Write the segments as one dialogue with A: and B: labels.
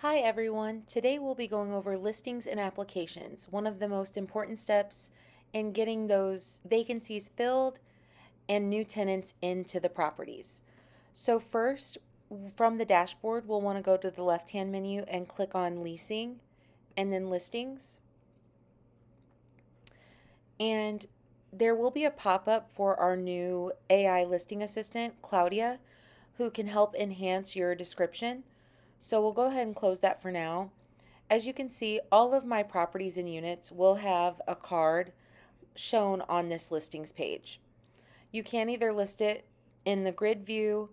A: Hi everyone, today we'll be going over listings and applications, one of the most important steps in getting those vacancies filled and new tenants into the properties. So first, from the dashboard, we'll want to go to the left-hand menu and click on leasing and then listings. And there will be a pop-up for our new AI listing assistant, Claudia, who can help enhance your description. So we'll go ahead and close that for now. As you can see, all of my properties and units will have a card shown on this listings page. You can either list it in the grid view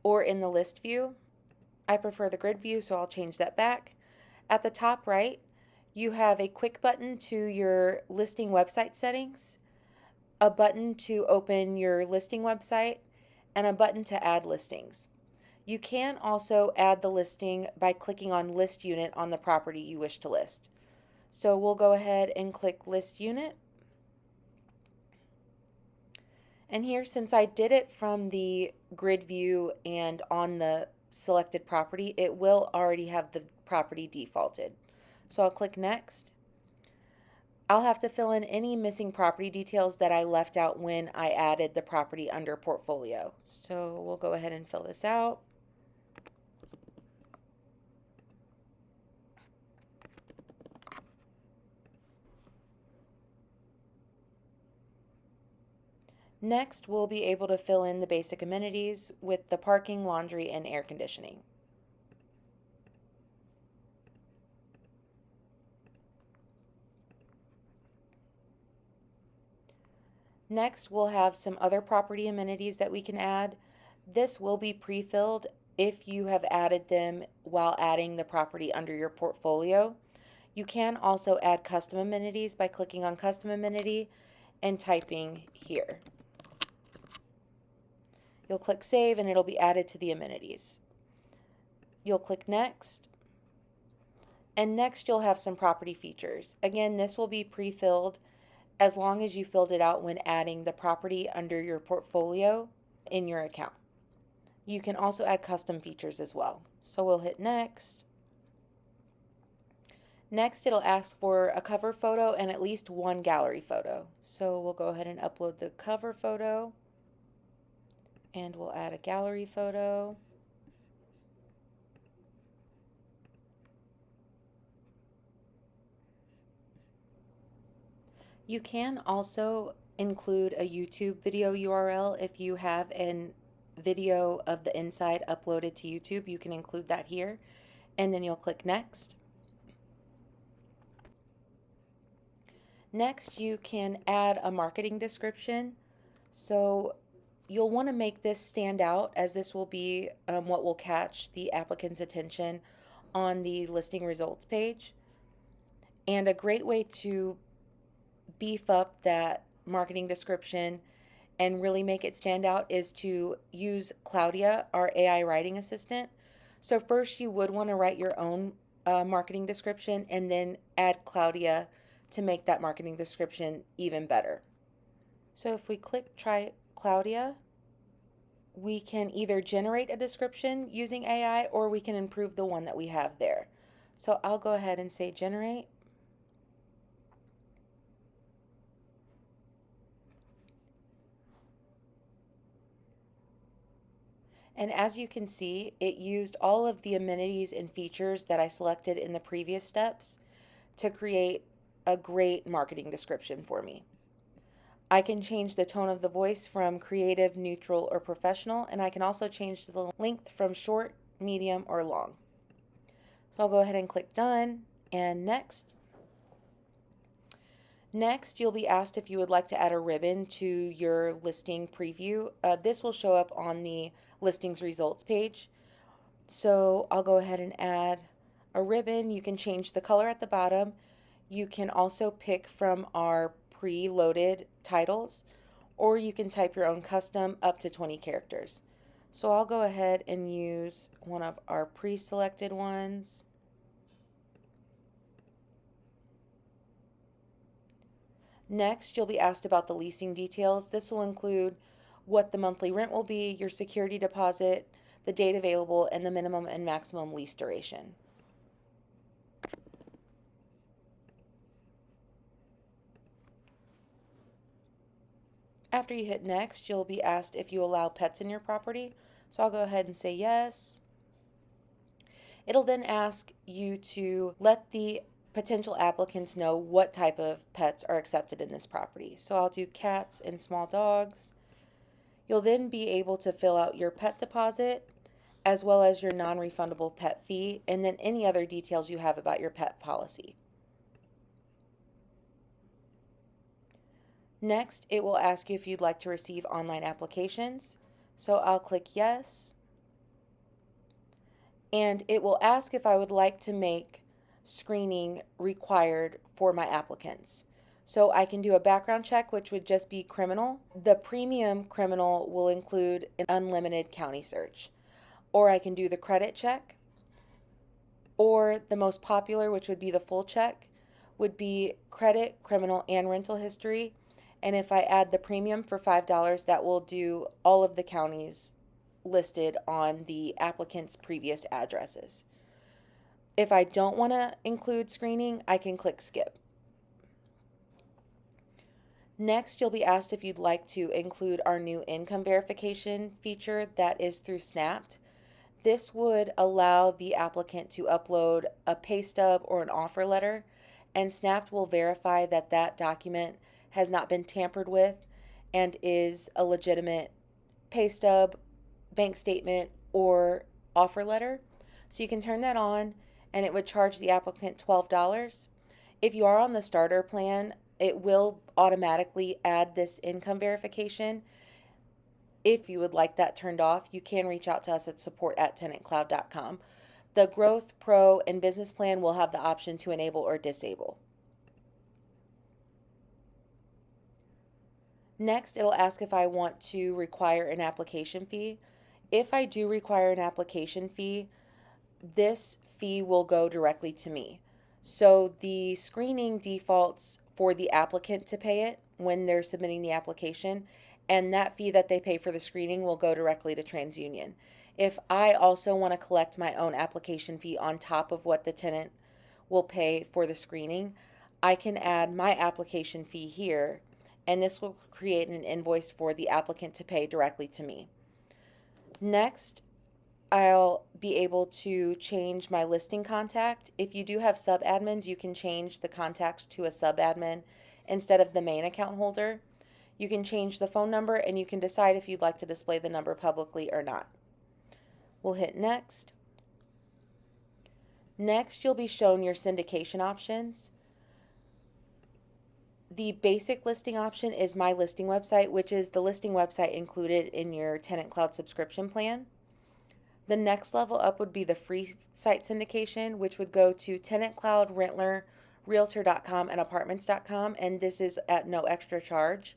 A: or in the list view. I prefer the grid view, so I'll change that back. At the top right, you have a quick button to your listing website settings, a button to open your listing website, and a button to add listings. You can also add the listing by clicking on List Unit on the property you wish to list. So we'll go ahead and click List Unit. And here, since I did it from the grid view and on the selected property, it will already have the property defaulted. So I'll click Next. I'll have to fill in any missing property details that I left out when I added the property under Portfolio. So we'll go ahead and fill this out. Next, we'll be able to fill in the basic amenities with the parking, laundry, and air conditioning. Next, we'll have some other property amenities that we can add. This will be pre-filled if you have added them while adding the property under your portfolio. You can also add custom amenities by clicking on Custom Amenity and typing here. You'll click Save and it'll be added to the amenities. You'll click Next. And next you'll have some property features. Again, this will be pre-filled as long as you filled it out when adding the property under your portfolio in your account. You can also add custom features as well. So we'll hit Next. Next, it'll ask for a cover photo and at least one gallery photo. So we'll go ahead and upload the cover photo and we'll add a gallery photo. You can also include a YouTube video URL if you have a video of the inside uploaded to YouTube. You can include that here and then you'll click Next. Next, you can add a marketing description. So you'll want to make this stand out as this will be what will catch the applicant's attention on the listing results page. And a great way to beef up that marketing description and really make it stand out is to use Claudia, our AI writing assistant. So first you would want to write your own marketing description and then add Claudia to make that marketing description even better. So if we click Try Claudia, we can either generate a description using AI or we can improve the one that we have there. So I'll go ahead and say generate. And as you can see, it used all of the amenities and features that I selected in the previous steps to create a great marketing description for me. I can change the tone of the voice from creative, neutral, or professional, and I can also change the length from short, medium, or long. So I'll go ahead and click Done and Next. Next, you'll be asked if you would like to add a ribbon to your listing preview. This will show up on the listings results page. So I'll go ahead and add a ribbon. You can change the color at the bottom. You can also pick from our pre-loaded titles, or you can type your own custom up to 20 characters. So I'll go ahead and use one of our pre-selected ones. Next, you'll be asked about the leasing details. This will include what the monthly rent will be, your security deposit, the date available, and the minimum and maximum lease duration. After you hit next, you'll be asked if you allow pets in your property. So I'll go ahead and say yes. It'll then ask you to let the potential applicants know what type of pets are accepted in this property. So I'll do cats and small dogs. You'll then be able to fill out your pet deposit as well as your non-refundable pet fee and then any other details you have about your pet policy. Next, it will ask you if you'd like to receive online applications. So I'll click yes. And it will ask if I would like to make screening required for my applicants. So I can do a background check, which would just be criminal. The premium criminal will include an unlimited county search. Or I can do the credit check. Or the most popular, which would be the full check, would be credit, criminal, and rental history. And if I add the premium for $5, that will do all of the counties listed on the applicant's previous addresses. If I don't want to include screening, I can click skip. Next, you'll be asked if you'd like to include our new income verification feature that is through Snapped. This would allow the applicant to upload a pay stub or an offer letter, and Snapped will verify that that document has not been tampered with and is a legitimate pay stub, bank statement, or offer letter. So you can turn that on and it would charge the applicant $12. If you are on the starter plan, it will automatically add this income verification. If you would like that turned off, you can reach out to us at support@tenantcloud.com. The Growth, Pro, and Business Plan will have the option to enable or disable. Next, it'll ask if I want to require an application fee. If I do require an application fee, this fee will go directly to me. So the screening defaults for the applicant to pay it when they're submitting the application, and that fee that they pay for the screening will go directly to TransUnion. If I also want to collect my own application fee on top of what the tenant will pay for the screening, I can add my application fee here, and this will create an invoice for the applicant to pay directly to me. Next, I'll be able to change my listing contact. If you do have sub-admins, you can change the contact to a sub-admin instead of the main account holder. You can change the phone number and you can decide if you'd like to display the number publicly or not. We'll hit next. Next, you'll be shown your syndication options. The basic listing option is my listing website, which is the listing website included in your TenantCloud subscription plan. The next level up would be the free site syndication, which would go to TenantCloud, Rentler, Realtor.com, and Apartments.com, and this is at no extra charge.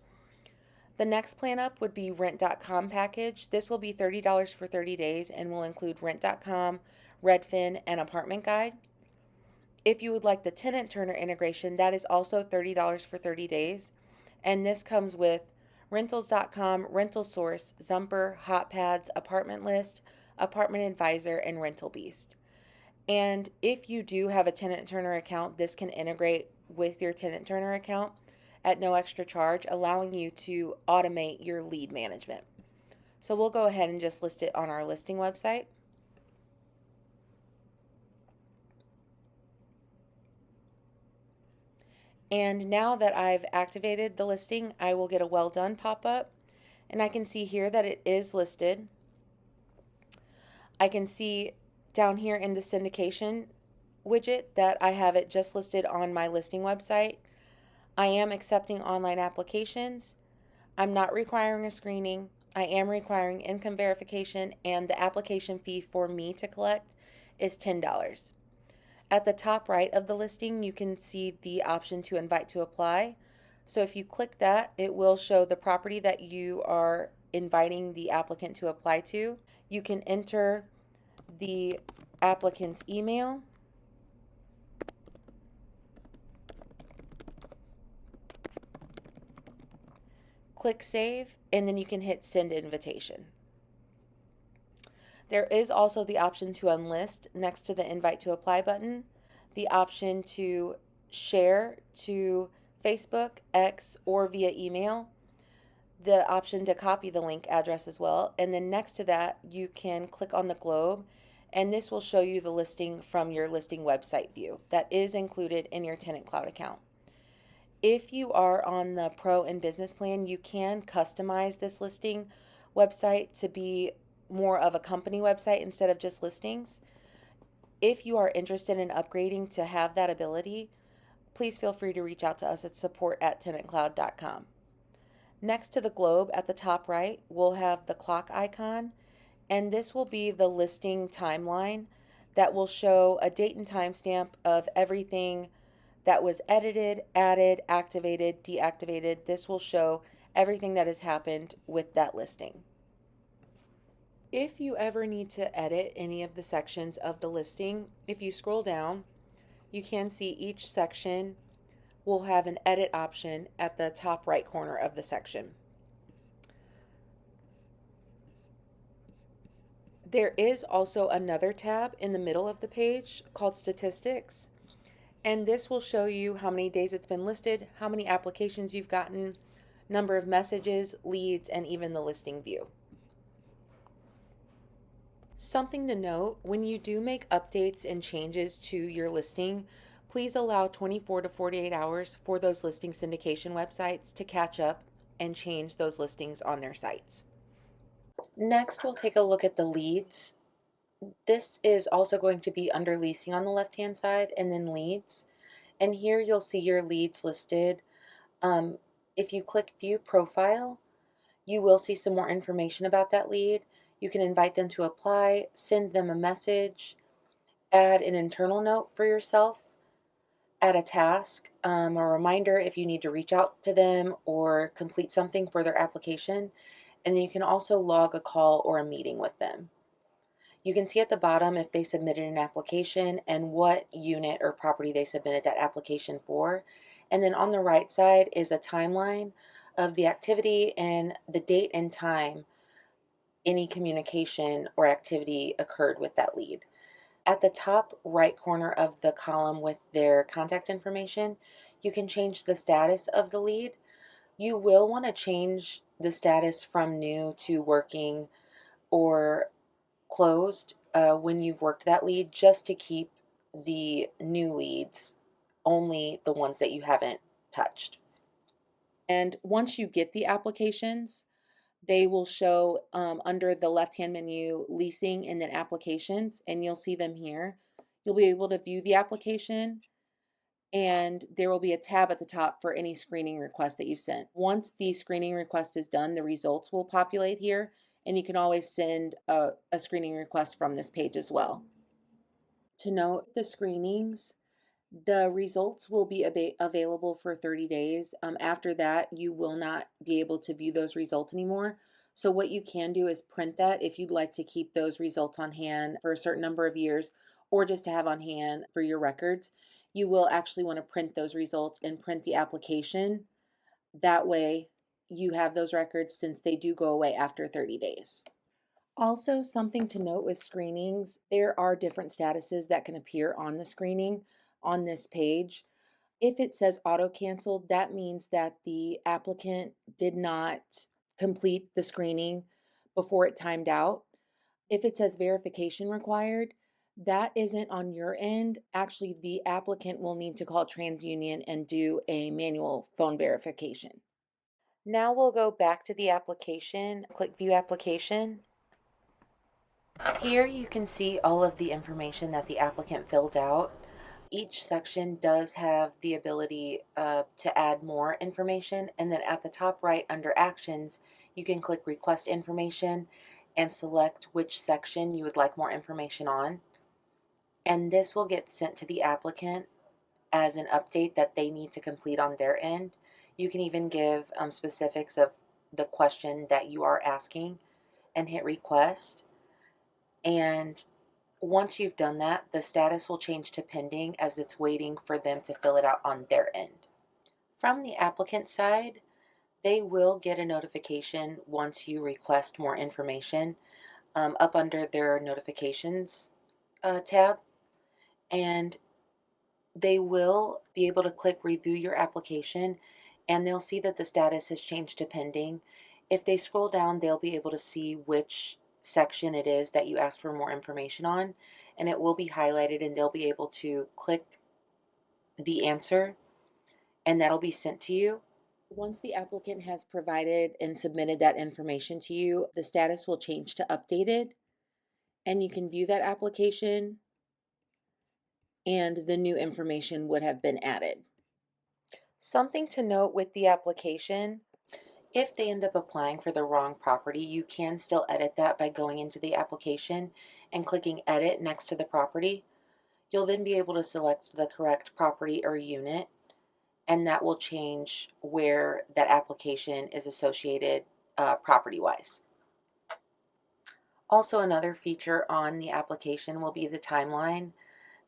A: The next plan up would be Rent.com package. This will be $30 for 30 days and will include Rent.com, Redfin, and Apartment Guide. If you would like the Tenant Turner integration, that is also $30 for 30 days, and this comes with Rentals.com, Rental Source, Zumper, HotPads, Apartment List, Apartment Advisor, and Rental Beast. And if you do have a Tenant Turner account, this can integrate with your Tenant Turner account at no extra charge, allowing you to automate your lead management. So we'll go ahead and just list it on our listing website. And now that I've activated the listing, I will get a well done pop-up, and I can see here that it is listed. I can see down here in the syndication widget that I have it just listed on my listing website. I am accepting online applications. I'm not requiring a screening. I am requiring income verification, and the application fee for me to collect is $10. At the top right of the listing, you can see the option to invite to apply. So if you click that, it will show the property that you are inviting the applicant to apply to. You can enter the applicant's email, click save, and then you can hit send invitation. There is also the option to unlist next to the invite to apply button, the option to share to Facebook, X, or via email. the option to copy the link address as well. And then next to that, you can click on the globe, and this will show you the listing from your listing website view that is included in your TenantCloud account. If you are on the Pro and Business plan, you can customize this listing website to be more of a company website instead of just listings. If you are interested in upgrading to have that ability, please feel free to reach out to us at support@tenantcloud.com. Next to the globe at the top right, we'll have the clock icon, and this will be the listing timeline that will show a date and timestamp of everything that was edited, added, activated, deactivated. This will show everything that has happened with that listing. If you ever need to edit any of the sections of the listing, if you scroll down, you can see each section will have an edit option at the top right corner of the section. There is also another tab in the middle of the page called Statistics, and this will show you how many days it's been listed, how many applications you've gotten, number of messages, leads, and even the listing view. Something to note, when you do make updates and changes to your listing, please allow 24 to 48 hours for those listing syndication websites to catch up and change those listings on their sites. Next, we'll take a look at the leads. This is also going to be under leasing on the left-hand side and then leads. And here you'll see your leads listed. If you click View Profile, you will see some more information about that lead. You can invite them to apply, send them a message, add an internal note for yourself, add a task, a reminder if you need to reach out to them or complete something for their application. And then you can also log a call or a meeting with them. You can see at the bottom if they submitted an application and what unit or property they submitted that application for. And then on the right side is a timeline of the activity and the date and time any communication or activity occurred with that lead. At the top right corner of the column with their contact information, you can change the status of the lead. You will want to change the status from new to working or closed when you've worked that lead, just to keep the new leads only the ones that you haven't touched. And once you get the applications, they will show under the left-hand menu leasing and then applications, and you'll see them here. You'll be able to view the application, and there will be a tab at the top for any screening request that you've sent. Once the screening request is done, the results will populate here, and you can always send a screening request from this page as well. To note the screenings, the results will be available for 30 days. After that, you will not be able to view those results anymore. So what you can do is print that if you'd like to keep those results on hand for a certain number of years, or just to have on hand for your records. You will actually want to print those results and print the application. That way you have those records, since they do go away after 30 days. Also, something to note with screenings, there are different statuses that can appear on the screening on this page. If it says auto canceled, that means that the applicant did not complete the screening before it timed out. If it says verification required, that isn't on your end. Actually, the applicant will need to call TransUnion and do a manual phone verification. Now we'll go back to the application, click View Application. Here you can see all of the information that the applicant filled out. Each section does have the ability to add more information, and then at the top right under Actions, you can click Request Information and select which section you would like more information on. And this will get sent to the applicant as an update that they need to complete on their end. You can even give specifics of the question that you are asking and hit Request. And once you've done that, the status will change to pending as it's waiting for them to fill it out on their end. From the applicant side, they will get a notification once you request more information up under their notifications tab, and they will be able to click review your application, and they'll see that the status has changed to pending. If they scroll down, they'll be able to see which section it is that you asked for more information on, and it will be highlighted, and they'll be able to click the answer, and that'll be sent to you. Once the applicant has provided and submitted that information to you, the status will change to updated, and you can view that application, and the new information would have been added. Something to note with the application: if they end up applying for the wrong property, you can still edit that by going into the application and clicking edit next to the property. You'll then be able to select the correct property or unit, and that will change where that application is associated property-wise. Also, another feature on the application will be the timeline.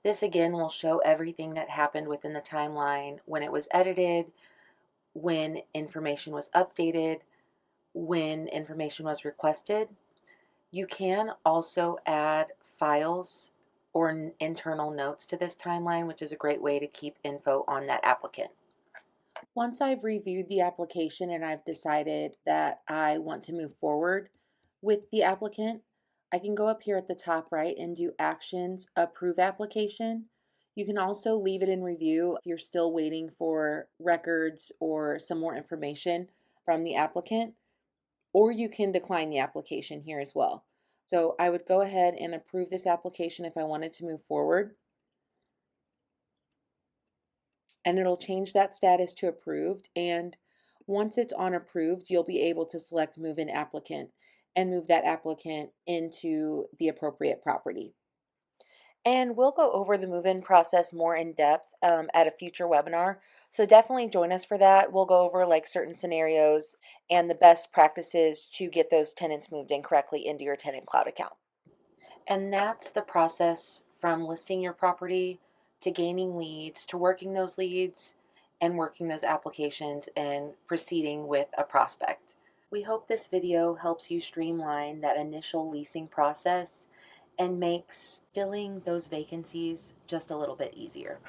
A: This again will show everything that happened within the timeline: when it was edited, when information was updated, when information was requested. You can also add files or internal notes to this timeline, which is a great way to keep info on that applicant. Once I've reviewed the application and I've decided that I want to move forward with the applicant, I can go up here at the top right and do Actions, Approve Application. You can also leave it in review if you're still waiting for records or some more information from the applicant, or you can decline the application here as well. So I would go ahead and approve this application if I wanted to move forward, and it'll change that status to approved. And once it's on approved, you'll be able to select move in applicant and move that applicant into the appropriate property. And we'll go over the move in process more in depth at a future webinar. So definitely join us for that. We'll go over like certain scenarios and the best practices to get those tenants moved in correctly into your TenantCloud account. And that's the process from listing your property to gaining leads to working those leads and working those applications and proceeding with a prospect. We hope this video helps you streamline that initial leasing process and makes filling those vacancies just a little bit easier.